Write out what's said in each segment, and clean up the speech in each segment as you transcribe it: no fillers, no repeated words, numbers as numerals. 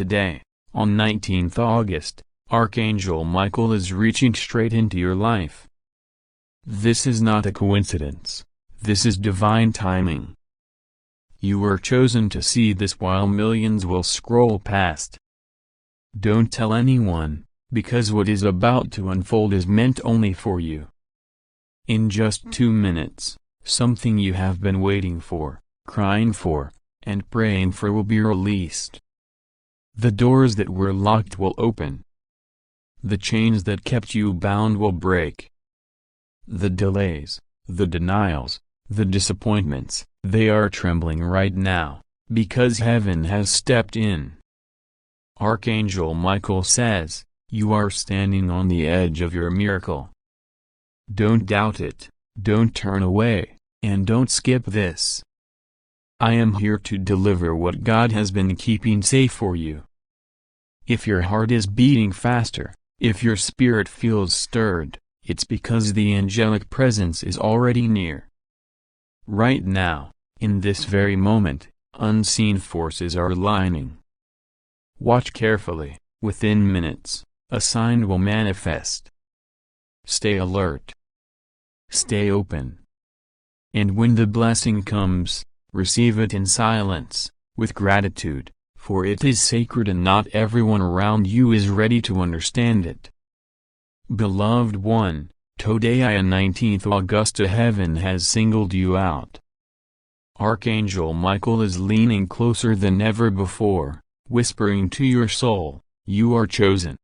Today, on 19th August, Archangel Michael is reaching straight into your life. This is not a coincidence, this is divine timing. You were chosen to see this while millions will scroll past. Don't tell anyone, because what is about to unfold is meant only for you. In just 2 minutes, something you have been waiting for, crying for, and praying for will be released. The doors that were locked will open. The chains that kept you bound will break. The delays, the denials, the disappointments, they are trembling right now, because heaven has stepped in. Archangel Michael says, you are standing on the edge of your miracle. Don't doubt it, don't turn away, and don't skip this. I am here to deliver what God has been keeping safe for you. If your heart is beating faster, if your spirit feels stirred, it's because the angelic presence is already near. Right now, in this very moment, unseen forces are aligning. Watch carefully, within minutes, a sign will manifest. Stay alert. Stay open. And when the blessing comes, receive it in silence, with gratitude, for it is sacred and not everyone around you is ready to understand it. Beloved one, today on 19th August heaven has singled you out. Archangel Michael is leaning closer than ever before, whispering to your soul, you are chosen.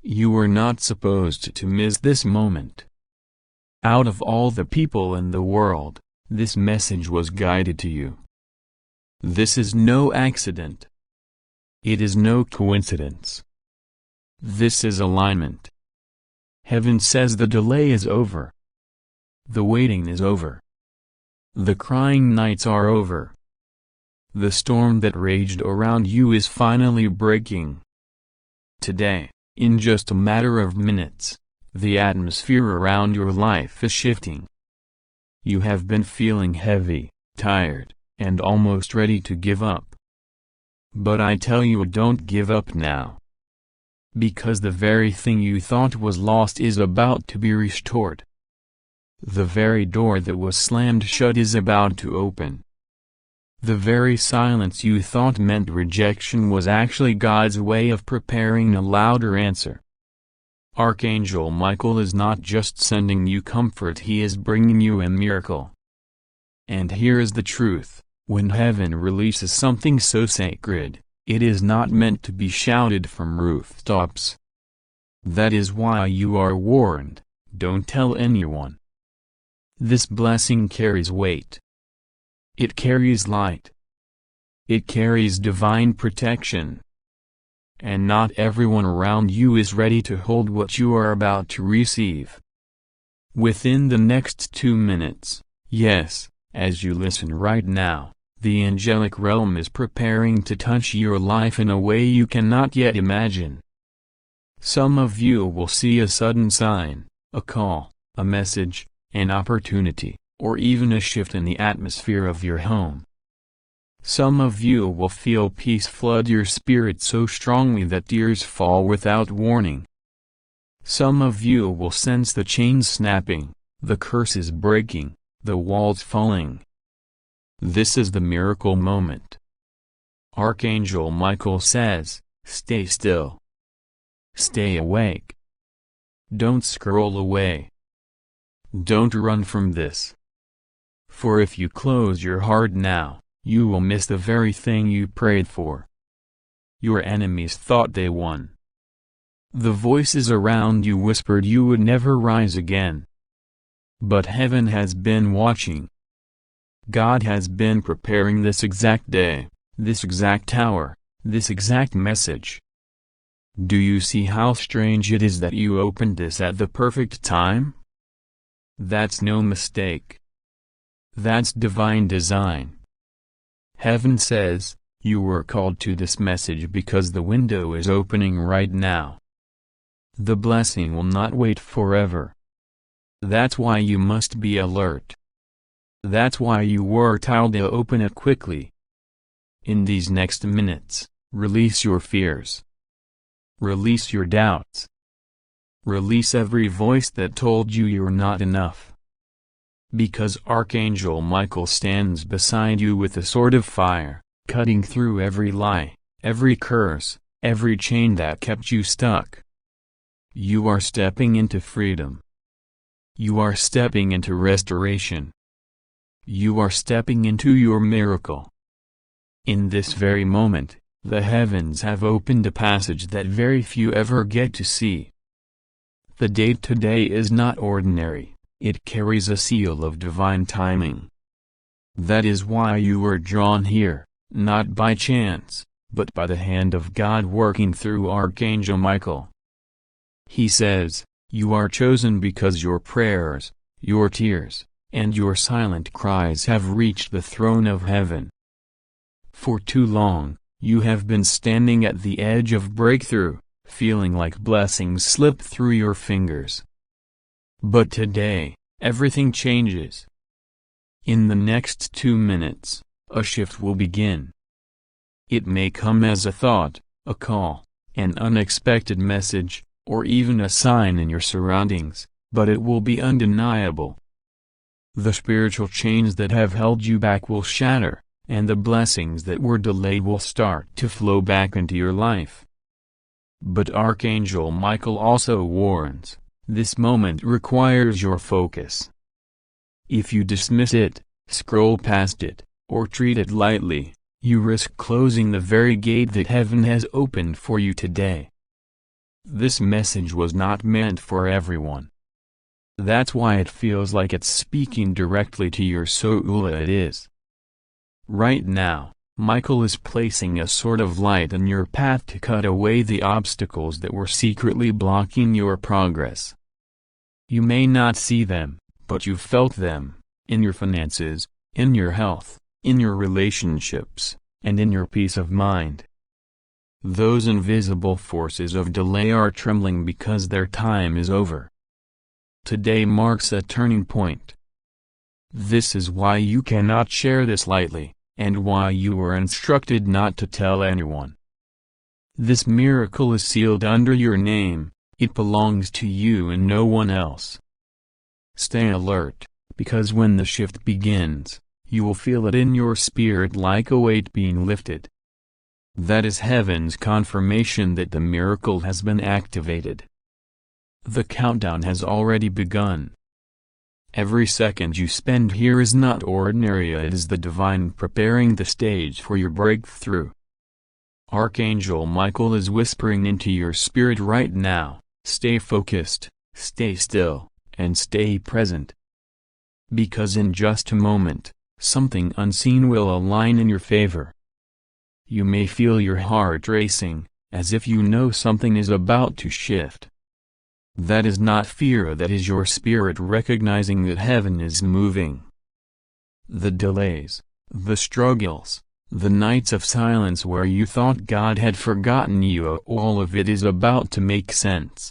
You were not supposed to miss this moment. Out of all the people in the world, this message was guided to you. This is no accident. It is no coincidence. This is alignment. Heaven says the delay is over. The waiting is over. The crying nights are over. The storm that raged around you is finally breaking. Today, in just a matter of minutes, the atmosphere around your life is shifting. You have been feeling heavy, tired, and almost ready to give up. But I tell you, don't give up now. Because the very thing you thought was lost is about to be restored. The very door that was slammed shut is about to open. The very silence you thought meant rejection was actually God's way of preparing a louder answer. Archangel Michael is not just sending you comfort, he is bringing you a miracle. And here is the truth, when heaven releases something so sacred, it is not meant to be shouted from rooftops. That is why you are warned, don't tell anyone. This blessing carries weight. It carries light. It carries divine protection. And not everyone around you is ready to hold what you are about to receive. Within the next 2 minutes, yes, as you listen right now, the angelic realm is preparing to touch your life in a way you cannot yet imagine. Some of you will see a sudden sign, a call, a message, an opportunity, or even a shift in the atmosphere of your home. Some of you will feel peace flood your spirit so strongly that tears fall without warning. Some of you will sense the chains snapping, the curses breaking, the walls falling. This is the miracle moment. Archangel Michael says, stay still. Stay awake. Don't scroll away. Don't run from this. For if you close your heart now, you will miss the very thing you prayed for. Your enemies thought they won. The voices around you whispered you would never rise again. But heaven has been watching. God has been preparing this exact day, this exact hour, this exact message. Do you see how strange it is that you opened this at the perfect time? That's no mistake. That's divine design. Heaven says, you were called to this message because the window is opening right now. The blessing will not wait forever. That's why you must be alert. That's why you were told to open it quickly. In these next minutes, Release your fears. Release your doubts. Release every voice that told you you're not enough. Because Archangel Michael stands beside you with a sword of fire, cutting through every lie, every curse, every chain that kept you stuck. You are stepping into freedom. You are stepping into restoration. You are stepping into your miracle. In this very moment, the heavens have opened a passage that very few ever get to see. The date today is not ordinary, it carries a seal of divine timing. That is why you were drawn here, not by chance, but by the hand of God working through Archangel Michael. He says, "You are chosen because your prayers, your tears, and your silent cries have reached the throne of heaven." For too long, you have been standing at the edge of breakthrough, feeling like blessings slip through your fingers. But today, everything changes. In the next 2 minutes, a shift will begin. It may come as a thought, a call, an unexpected message, or even a sign in your surroundings, but it will be undeniable. The spiritual chains that have held you back will shatter, and the blessings that were delayed will start to flow back into your life. But Archangel Michael also warns, this moment requires your focus. If you dismiss it, scroll past it, or treat it lightly, you risk closing the very gate that heaven has opened for you today. This message was not meant for everyone. That's why it feels like it's speaking directly to your soul. It is. Right now, Michael is placing a sword of light in your path to cut away the obstacles that were secretly blocking your progress. You may not see them, but you felt them, in your finances, in your health, in your relationships, and in your peace of mind. Those invisible forces of delay are trembling because their time is over. Today marks a turning point. This is why you cannot share this lightly, and why you were instructed not to tell anyone. This miracle is sealed under your name, it belongs to you and no one else. Stay alert, because when the shift begins, you will feel it in your spirit like a weight being lifted. That is heaven's confirmation that the miracle has been activated. The countdown has already begun. Every second you spend here is not ordinary, it is the divine preparing the stage for your breakthrough. Archangel Michael is whispering into your spirit right now, stay focused, stay still, and stay present. Because in just a moment, something unseen will align in your favor. You may feel your heart racing, as if you know something is about to shift. That is not fear, that is your spirit recognizing that heaven is moving. The delays, the struggles, the nights of silence where you thought God had forgotten you, all of it is about to make sense.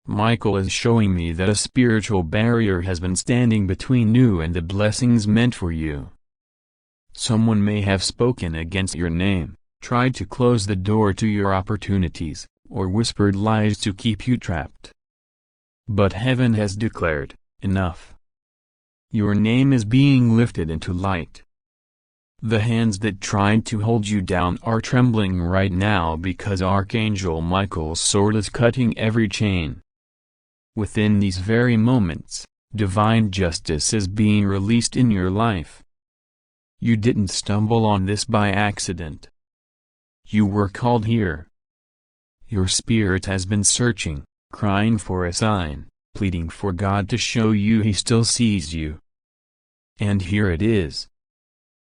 Michael is showing me that a spiritual barrier has been standing between you and the blessings meant for you. Someone may have spoken against your name, tried to close the door to your opportunities, or whispered lies to keep you trapped. But heaven has declared, enough. Your name is being lifted into light. The hands that tried to hold you down are trembling right now because Archangel Michael's sword is cutting every chain. Within these very moments, divine justice is being released in your life. You didn't stumble on this by accident. You were called here. Your spirit has been searching, crying for a sign, pleading for God to show you He still sees you. And here it is.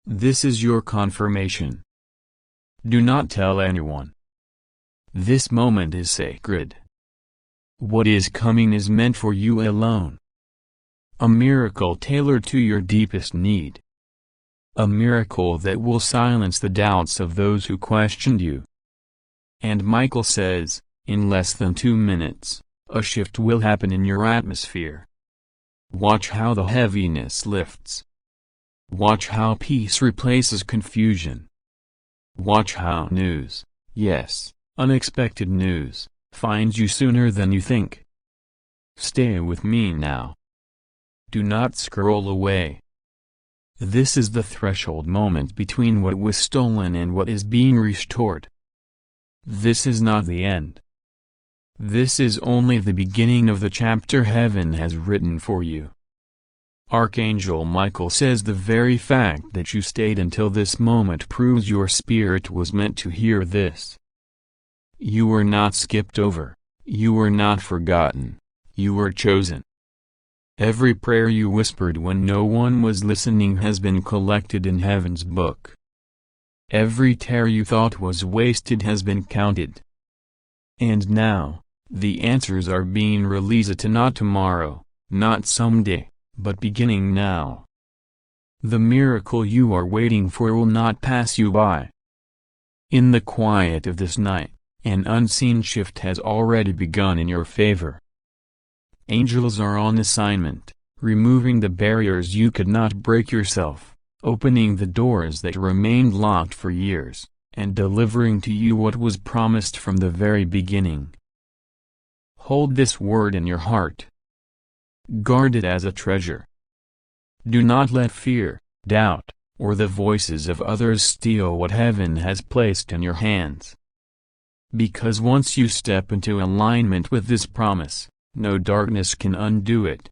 This is your confirmation. Do not tell anyone. This moment is sacred. What is coming is meant for you alone. A miracle tailored to your deepest need. A miracle that will silence the doubts of those who questioned you. And Michael says, in less than 2 minutes, a shift will happen in your atmosphere. Watch how the heaviness lifts. Watch how peace replaces confusion. Watch how news, yes, unexpected news, finds you sooner than you think. Stay with me now. Do not scroll away. This is the threshold moment between what was stolen and what is being restored. This is not the end. This is only the beginning of the chapter heaven has written for you. Archangel Michael says the very fact that you stayed until this moment proves your spirit was meant to hear this. You were not skipped over, you were not forgotten, you were chosen. Every prayer you whispered when no one was listening has been collected in heaven's book. Every tear you thought was wasted has been counted. And now, the answers are being released to not tomorrow, not someday, but beginning now. The miracle you are waiting for will not pass you by. In the quiet of this night, an unseen shift has already begun in your favor. Angels are on assignment, removing the barriers you could not break yourself, opening the doors that remained locked for years, and delivering to you what was promised from the very beginning. Hold this word in your heart. Guard it as a treasure. Do not let fear, doubt, or the voices of others steal what heaven has placed in your hands. Because once you step into alignment with this promise, no darkness can undo it.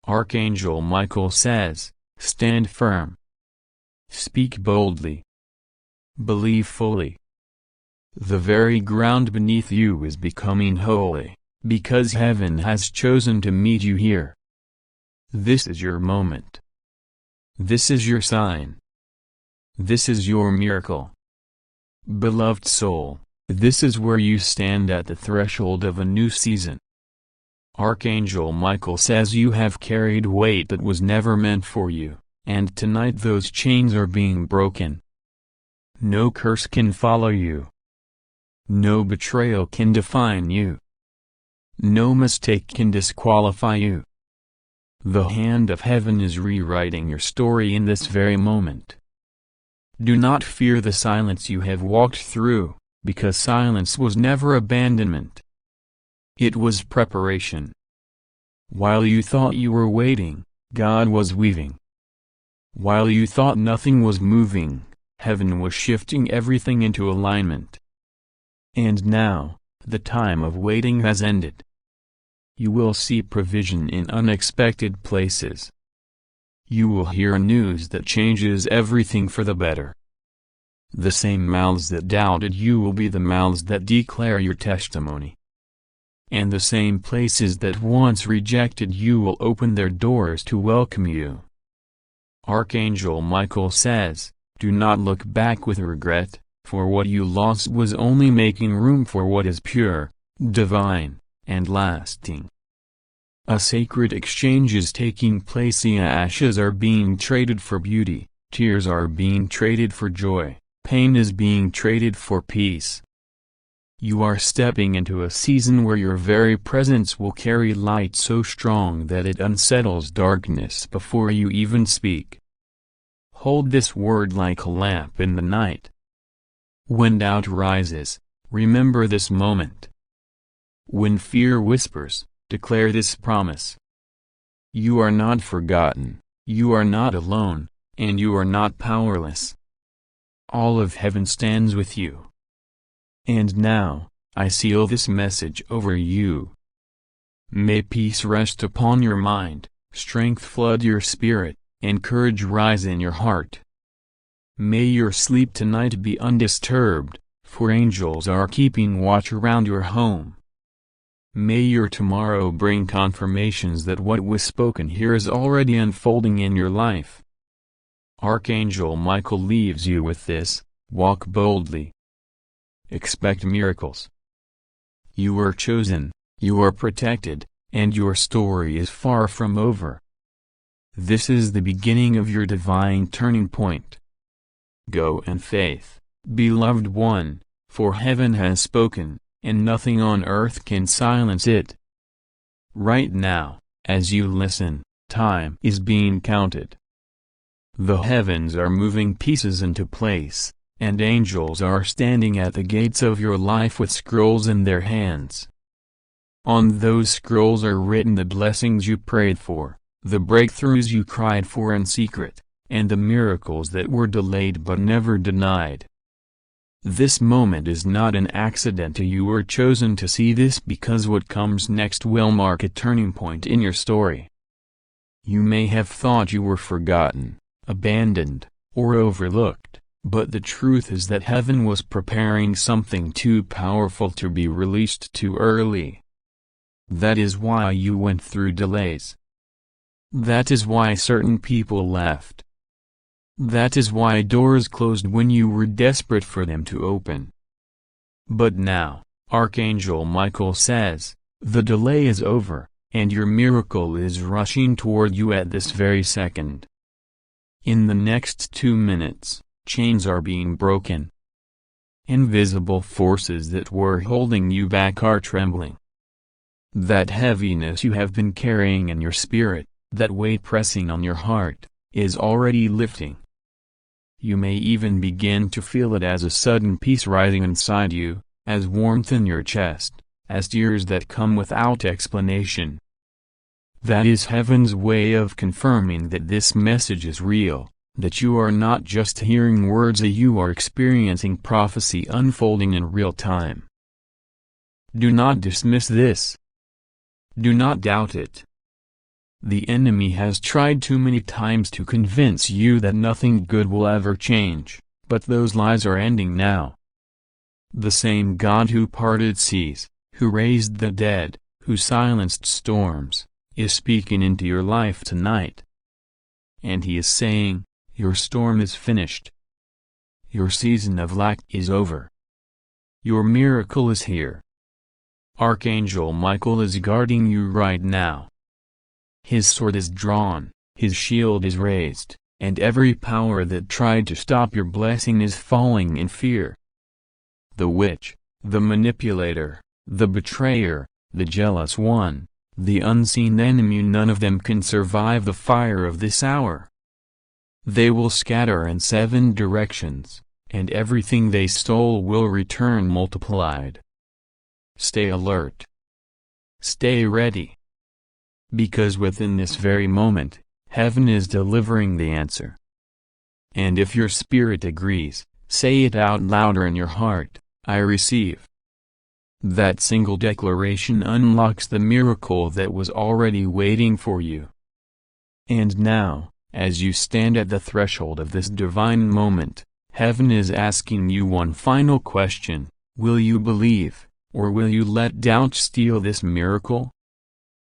Archangel Michael says, stand firm. Speak boldly. Believe fully. The very ground beneath you is becoming holy, because heaven has chosen to meet you here. This is your moment. This is your sign. This is your miracle. Beloved soul, this is where you stand at the threshold of a new season. Archangel Michael says you have carried weight that was never meant for you, and tonight those chains are being broken. No curse can follow you. No betrayal can define you. No mistake can disqualify you. The hand of heaven is rewriting your story in this very moment. Do not fear the silence you have walked through, because silence was never abandonment. It was preparation. While you thought you were waiting, God was weaving. While you thought nothing was moving, heaven was shifting everything into alignment. And now, the time of waiting has ended. You will see provision in unexpected places. You will hear news that changes everything for the better. The same mouths that doubted you will be the mouths that declare your testimony. And the same places that once rejected you will open their doors to welcome you. Archangel Michael says, do not look back with regret, for what you lost was only making room for what is pure, divine, and lasting. A sacred exchange is taking place. Ashes are being traded for beauty, tears are being traded for joy, pain is being traded for peace. You are stepping into a season where your very presence will carry light so strong that it unsettles darkness before you even speak. Hold this word like a lamp in the night. When doubt rises, remember this moment. When fear whispers, declare this promise. You are not forgotten, you are not alone, and you are not powerless. All of heaven stands with you. And now, I seal this message over you. May peace rest upon your mind, strength flood your spirit, and courage rise in your heart. May your sleep tonight be undisturbed, for angels are keeping watch around your home. May your tomorrow bring confirmations that what was spoken here is already unfolding in your life. Archangel Michael leaves you with this: walk boldly. Expect miracles. You are chosen, you are protected, and your story is far from over. This is the beginning of your divine turning point. Go in faith, beloved one, for heaven has spoken, and nothing on earth can silence it. Right now, as you listen, time is being counted. The heavens are moving pieces into place, and angels are standing at the gates of your life with scrolls in their hands. On those scrolls are written the blessings you prayed for, the breakthroughs you cried for in secret, and the miracles that were delayed but never denied. This moment is not an accident. You were chosen to see this because what comes next will mark a turning point in your story. You may have thought you were forgotten, abandoned, or overlooked, but the truth is that heaven was preparing something too powerful to be released too early. That is why you went through delays. That is why certain people left. That is why doors closed when you were desperate for them to open. But now, Archangel Michael says, the delay is over, and your miracle is rushing toward you at this very second. In the next 2 minutes, chains are being broken. Invisible forces that were holding you back are trembling. That heaviness you have been carrying in your spirit, that weight pressing on your heart, is already lifting. You may even begin to feel it as a sudden peace rising inside you, as warmth in your chest, as tears that come without explanation. That is heaven's way of confirming that this message is real, that you are not just hearing words, you are experiencing prophecy unfolding in real time. Do not dismiss this. Do not doubt it. The enemy has tried too many times to convince you that nothing good will ever change, but those lies are ending now. The same God who parted seas, who raised the dead, who silenced storms, is speaking into your life tonight. And he is saying, your storm is finished. Your season of lack is over. Your miracle is here. Archangel Michael is guarding you right now. His sword is drawn, his shield is raised, and every power that tried to stop your blessing is falling in fear. The witch, the manipulator, the betrayer, the jealous one, the unseen enemy, none of them can survive the fire of this hour. They will scatter in 7 directions, and everything they stole will return multiplied. Stay alert. Stay ready. Because within this very moment, heaven is delivering the answer. And if your spirit agrees, say it out louder in your heart, I receive. That single declaration unlocks the miracle that was already waiting for you. And now, as you stand at the threshold of this divine moment, heaven is asking you one final question: will you believe, or will you let doubt steal this miracle?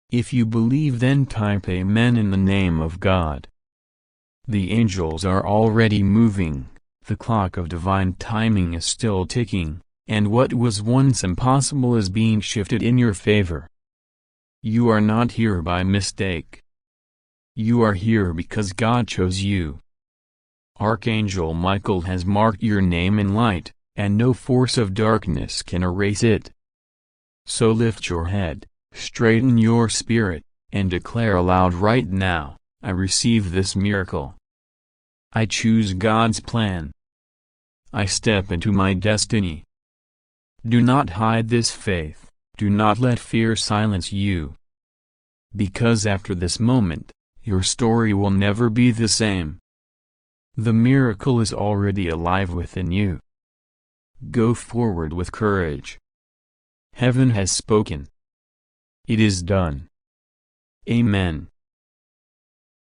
If you believe, then type Amen in the name of God. The angels are already moving, the clock of divine timing is still ticking, and what was once impossible is being shifted in your favor. You are not here by mistake. You are here because God chose you. Archangel Michael has marked your name in light, and no force of darkness can erase it. So lift your head, straighten your spirit, and declare aloud right now, I receive this miracle. I choose God's plan. I step into my destiny. Do not hide this faith, do not let fear silence you. Because after this moment, your story will never be the same. The miracle is already alive within you. Go forward with courage. Heaven has spoken. It is done. Amen.